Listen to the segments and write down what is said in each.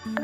Okay,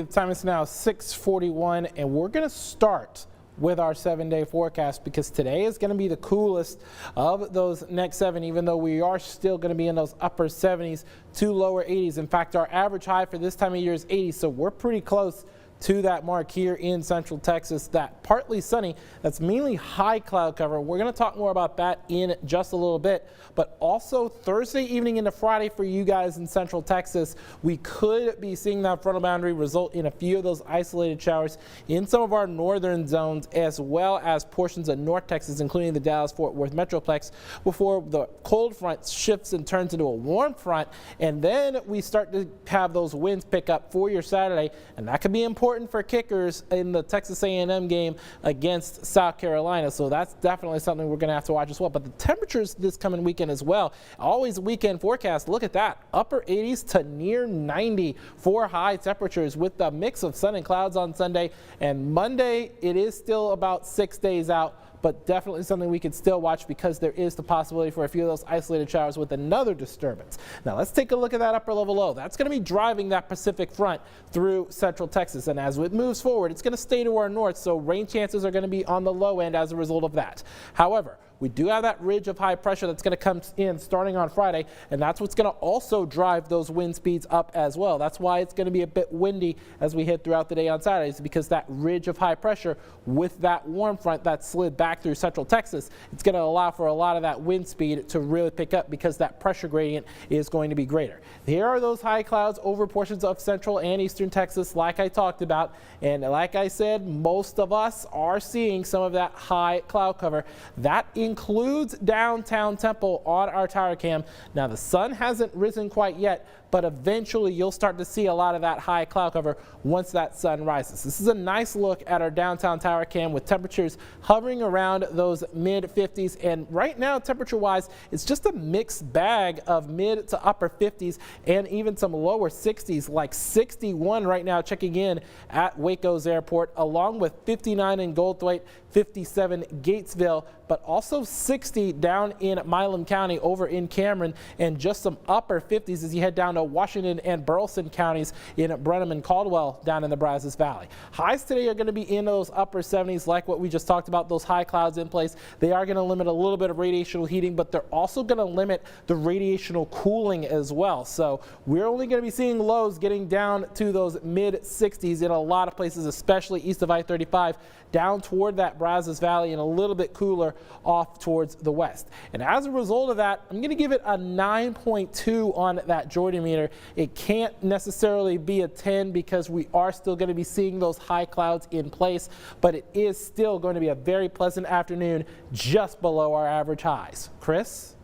the time is now 6:41, and we're going to start with our 7-day forecast because today is going to be the coolest of those next 7, even though we are still going to be in those upper 70s to lower 80s. In fact, our average high for this time of year is 80, so we're pretty close to that mark here in Central Texas. That partly sunny, that's mainly high cloud cover. We're going to talk more about that in just a little bit, but also Thursday evening into Friday for you guys in Central Texas, we could be seeing that frontal boundary result in a few of those isolated showers in some of our northern zones, as well as portions of North Texas, including the Dallas-Fort Worth Metroplex, before the cold front shifts and turns into a warm front, and then we start to have those winds pick up for your Saturday, and that could be important for kickers in the Texas A&M game against South Carolina. So that's definitely something we're going to have to watch as well. But the temperatures this coming weekend as well, always weekend forecast, look at that, upper 80s to near 90 for high temperatures with a mix of sun and clouds on Sunday. And Monday, it is still about 6 days out, but definitely something we could still watch because there is the possibility for a few of those isolated showers with another disturbance. Now let's take a look at that upper level low. That's going to be driving that Pacific front through Central Texas, and as it moves forward, it's going to stay to our north, so rain chances are going to be on the low end as a result of that. However, we do have that ridge of high pressure that's going to come in starting on Friday, and that's what's going to also drive those wind speeds up as well. That's why it's going to be a bit windy as we head throughout the day on Saturdays, because that ridge of high pressure with that warm front that slid back through Central Texas, it's going to allow for a lot of that wind speed to really pick up because that pressure gradient is going to be greater. Here are those high clouds over portions of Central and Eastern Texas like I talked about, and like I said, most of us are seeing some of that high cloud cover. That includes downtown Temple on our tower cam. Now the sun hasn't risen quite yet, but eventually you'll start to see a lot of that high cloud cover once that sun rises. This is a nice look at our downtown tower cam with temperatures hovering around those mid 50s, and right now temperature wise it's just a mixed bag of mid to upper 50s and even some lower 60s, like 61 right now checking in at Waco's airport, along with 59 in Goldthwaite, 57 Gatesville, but also 60 down in Milam County over in Cameron, and just some upper 50s as you head down to Washington and Burleson counties in Brenham and Caldwell down in the Brazos Valley. Highs today are going to be in those upper 70s like what we just talked about, those high clouds in place. They are going to limit a little bit of radiational heating, but they're also going to limit the radiational cooling as well. So we're only going to be seeing lows getting down to those mid 60s in a lot of places, especially east of I-35, down toward that Brazos Valley, and a little bit cooler off towards the west. And as a result of that, I'm going to give it a 9.2 on that Jordan meter. It can't necessarily be a 10 because we are still going to be seeing those high clouds in place, but it is still going to be a very pleasant afternoon just below our average highs. Chris?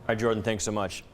All right, Jordan, thanks so much.